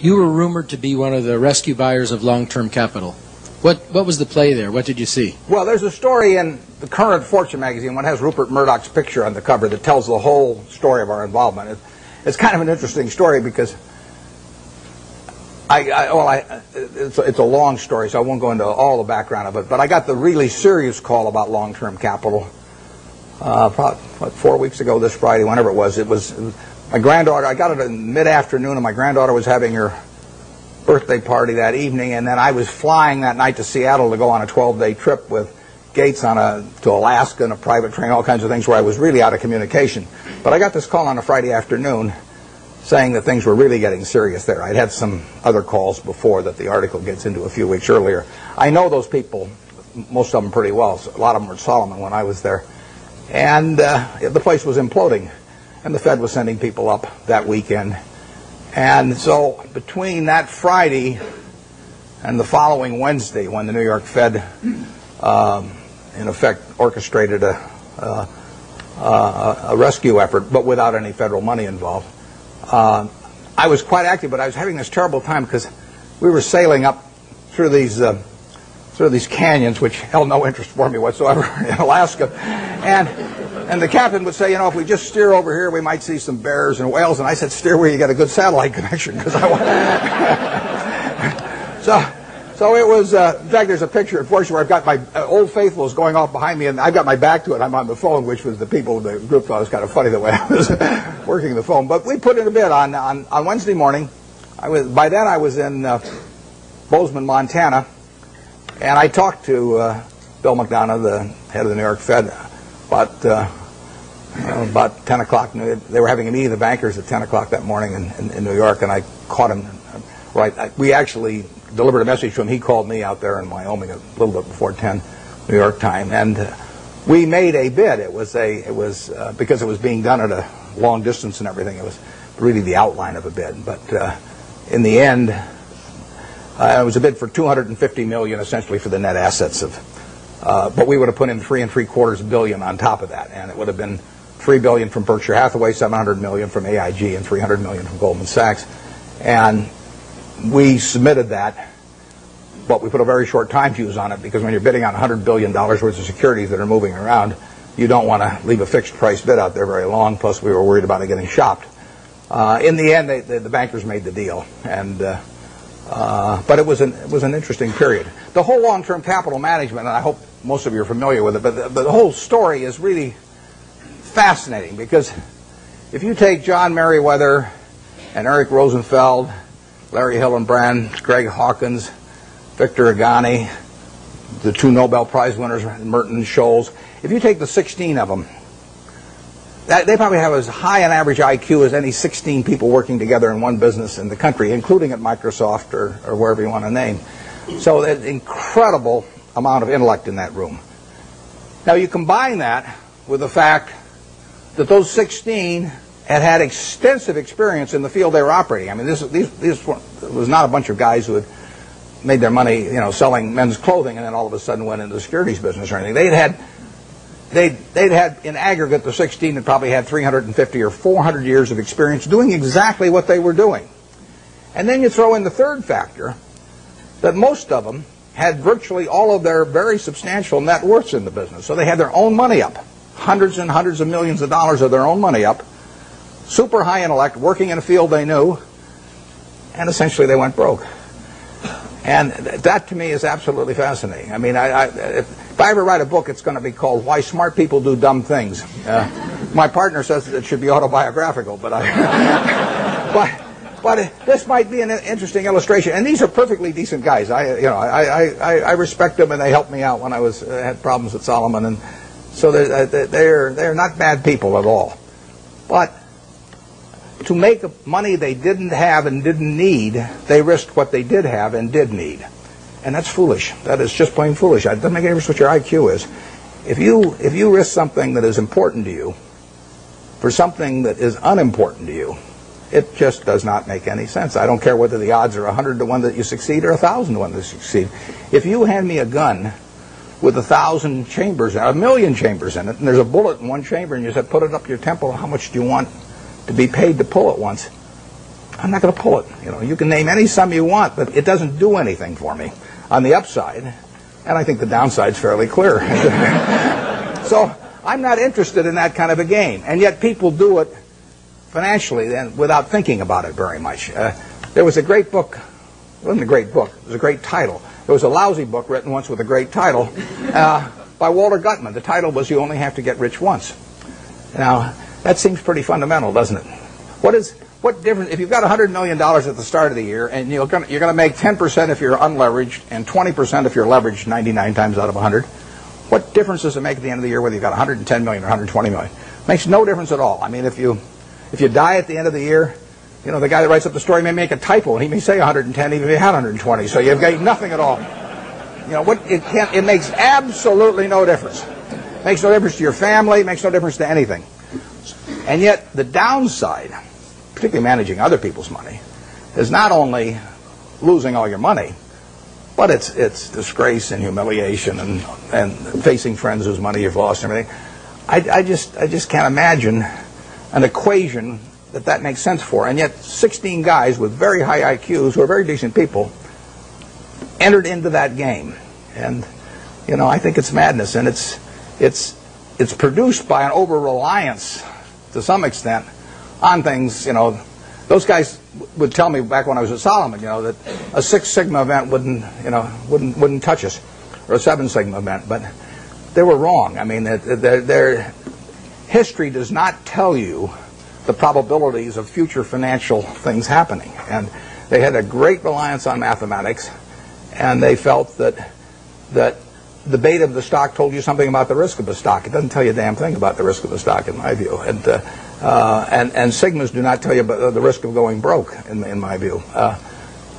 You were rumored to be one of the rescue buyers of long-term capital. What was the play there? What did you see? Well, there's a story in the current Fortune magazine, one has Rupert Murdoch's picture on the cover, that tells the whole story of our involvement. It's kind of an interesting story because it's a long story, so I won't go into all the background of it, but I got the really serious call about long-term capital probably 4 weeks ago this Friday, whenever it was. It was my granddaughter. I got it in mid-afternoon, and my granddaughter was having her birthday party that evening, and then I was flying that night to Seattle to go on a 12-day trip with Gates to Alaska in a private train, all kinds of things where I was really out of communication. But I got this call on a Friday afternoon saying that things were really getting serious there. I'd had some other calls before that the article gets into a few weeks earlier. I know those people, most of them pretty well. A lot of them were at Solomon when I was there. And the place was imploding, and the Fed was sending people up that weekend. And so between that Friday and the following Wednesday, when the New York Fed, in effect, orchestrated a rescue effort, but without any federal money involved, I was quite active, but I was having this terrible time because we were sailing up through these canyons, which held no interest for me whatsoever, in Alaska, and the captain would say, if we just steer over here, we might see some bears and whales. And I said, steer where you get a good satellite connection, because I want. So it was. In fact, there's a picture, unfortunately, where I've got my Old Faithfuls going off behind me, and I've got my back to it. I'm on the phone, which was the people of the group thought it was kind of funny the way I was working the phone. But we put in a bid on Wednesday morning. By then I was in Bozeman, Montana, and I talked to Bill McDonough, the head of the New York Fed, about 10 o'clock. They were having a meeting of the bankers at 10 o'clock that morning in New York, and I caught him. We actually delivered a message to him. He called me out there in Wyoming a little bit before 10 New York time, and we made a bid. It was because it was being done at a long distance and everything. It was really the outline of a bid, but in the end, it was a bid for $250 million, essentially for the net assets of. But we would have put in $3.75 billion on top of that, and it would have been $3 billion from Berkshire Hathaway, $700 million from AIG, and $300 million from Goldman Sachs. And we submitted that, but we put a very short time fuse on it, because when you're bidding on $100 billion worth of securities that are moving around, you don't want to leave a fixed price bid out there very long. Plus, we were worried about it getting shopped. In the end, the bankers made the deal, but it was an interesting period. The whole long-term capital management, and I hope most of you are familiar with it, but the whole story is really fascinating, because if you take John Merriweather and Eric Rosenfeld, Larry Hillenbrand, Greg Hawkins, Victor Agani, the two Nobel Prize winners, Merton and Scholes, if you take the 16 of them, they probably have as high an average IQ as any 16 people working together in one business in the country, including at Microsoft or wherever you want to name. So there's an incredible amount of intellect in that room. Now you combine that with the fact that those 16 had extensive experience in the field they were operating. I mean, this was not a bunch of guys who had made their money, selling men's clothing and then all of a sudden went into the securities business or anything. They'd had in aggregate, the 16 had probably had 350 or 400 years of experience doing exactly what they were doing. And then you throw in the third factor, that most of them had virtually all of their very substantial net worths in the business. So they had their own money up, hundreds and hundreds of millions of dollars of their own money up, super high intellect, working in a field they knew, and essentially they went broke. And that to me is absolutely fascinating. I mean, if I ever write a book, it's going to be called Why Smart People Do Dumb Things. My partner says it should be autobiographical, but this might be an interesting illustration. And these are perfectly decent guys. I respect them, and they helped me out when I had problems at Solomon, and so they're not bad people at all. But to make money they didn't have and didn't need, they risked what they did have and did need. And that's foolish. That is just plain foolish. It doesn't make any difference what your IQ is. If you risk something that is important to you for something that is unimportant to you, it just does not make any sense. I don't care whether the odds are 100 to 1 that you succeed or 1,000 to 1 that you succeed. If you hand me a gun with 1,000 chambers, 1,000,000 chambers in it, and there's a bullet in one chamber, and you said, put it up your temple, how much do you want to be paid to pull it once? I'm not going to pull it. You can name any sum you want, but it doesn't do anything for me on the upside. And I think the downside's fairly clear. So I'm not interested in that kind of a game. And yet people do it financially then without thinking about it very much. There was a great book. It wasn't a great book. It was a great title. There was a lousy book written once with a great title by Walter Gutman. The title was You Only Have to Get Rich Once. Now, that seems pretty fundamental, doesn't it? What difference, if you've got $100 million at the start of the year and you're going to make 10% if you're unleveraged and 20% if you're leveraged 99 times out of 100, what difference does it make at the end of the year whether you've got 110 million or 120 million? It makes no difference at all. I mean, if you die at the end of the year, the guy that writes up the story may make a typo and he may say 110 even if he had 120, so you've got nothing at all. It makes absolutely no difference. It makes no difference to your family, it makes no difference to anything. And yet the downside, particularly managing other people's money, is not only losing all your money, but it's disgrace and humiliation and facing friends whose money you've lost and everything. I just can't imagine an equation that makes sense for. And yet 16 guys with very high IQs who are very decent people entered into that game. And I think it's madness, and it's produced by an over-reliance to some extent on things. Those guys would tell me back when I was at Solomon, that a 6 Sigma event wouldn't touch us, or a 7 Sigma event, but they were wrong. I mean, their history does not tell you the probabilities of future financial things happening, and they had a great reliance on mathematics, and they felt that the beta of the stock told you something about the risk of the stock. It doesn't tell you a damn thing about the risk of the stock, in my view. And Sigmas do not tell you about the risk of going broke, in my view,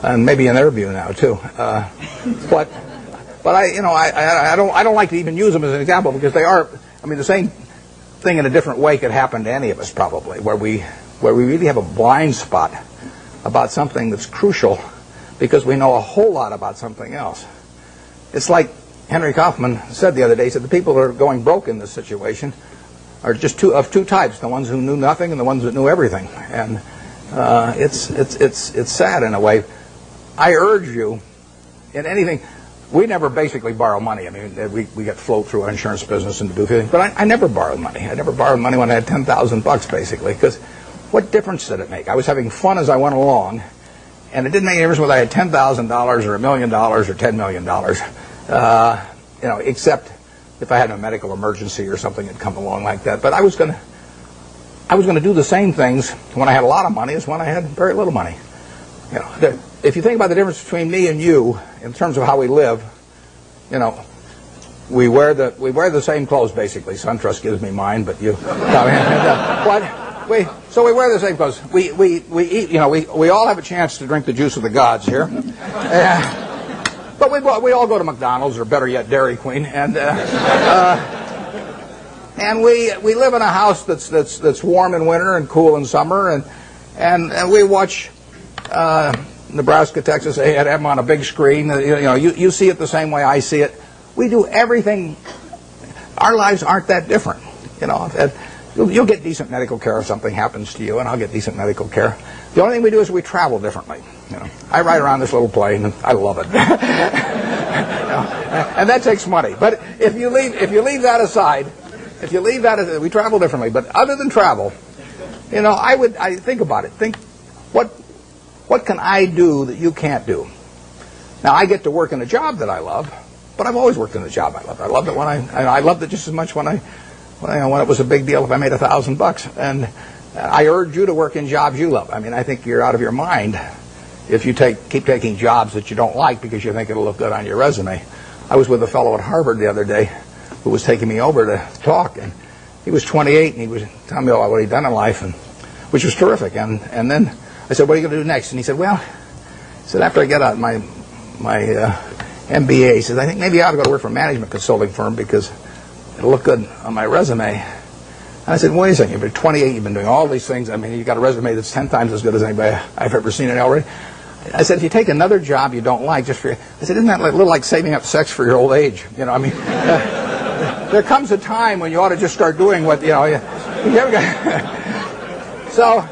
and maybe in their view now too. But I don't like to even use them as an example because they are. I mean, the same thing in a different way could happen to any of us probably, where we really have a blind spot about something that's crucial because we know a whole lot about something else. It's like Henry Kaufman said the other day. He said the people who are going broke in this situation are just two types: the ones who knew nothing and the ones that knew everything. And it's sad in a way. I urge you, in anything, we never basically borrow money. I mean, we get float through our insurance business and do things, but I never borrowed money. I never borrowed money when I had $10,000 basically, because what difference did it make? I was having fun as I went along, and it didn't make any difference whether I had $10,000 or $1 million or $10 million. Except if I had a medical emergency or something had come along like that. But I was going to do the same things when I had a lot of money as when I had very little money. If you think about the difference between me and you in terms of how we live, we wear the same clothes basically. SunTrust gives me mine, but you. So we wear the same clothes. We eat. We all have a chance to drink the juice of the gods here. But we all go to McDonald's, or better yet, Dairy Queen, and we live in a house that's warm in winter and cool in summer, and we watch Nebraska, Texas A&M on a big screen. You see it the same way I see it. We do everything. Our lives aren't that different. You'll get decent medical care if something happens to you, and I'll get decent medical care. The only thing we do is we travel differently. I ride around this little plane, and I love it. And that takes money. But if you leave that aside, we travel differently. But other than travel, I think about it. Think, what can I do that you can't do? Now, I get to work in a job that I love, but I've always worked in a job I loved. I loved it when I loved it just as much when it was a big deal if I made $1,000. And I urge you to work in jobs you love. I mean, I think you're out of your mind if you keep taking jobs that you don't like because you think it'll look good on your resume. I was with a fellow at Harvard the other day who was taking me over to talk, and he was 28, and he was telling me what he'd done in life, which was terrific. And then I said, "What are you going to do next?" And he said, after I get out my MBA, he says, "I think maybe I ought to go to work for a management consulting firm because it'll look good on my resume." And I said, "Wait a second, you've been 28, you've been doing all these things. I mean, you've got a resume that's 10 times as good as anybody I've ever seen it already." I said, "If you take another job you don't like, I said, isn't that a little like saving up sex for your old age? There comes a time when you ought to just start doing what, So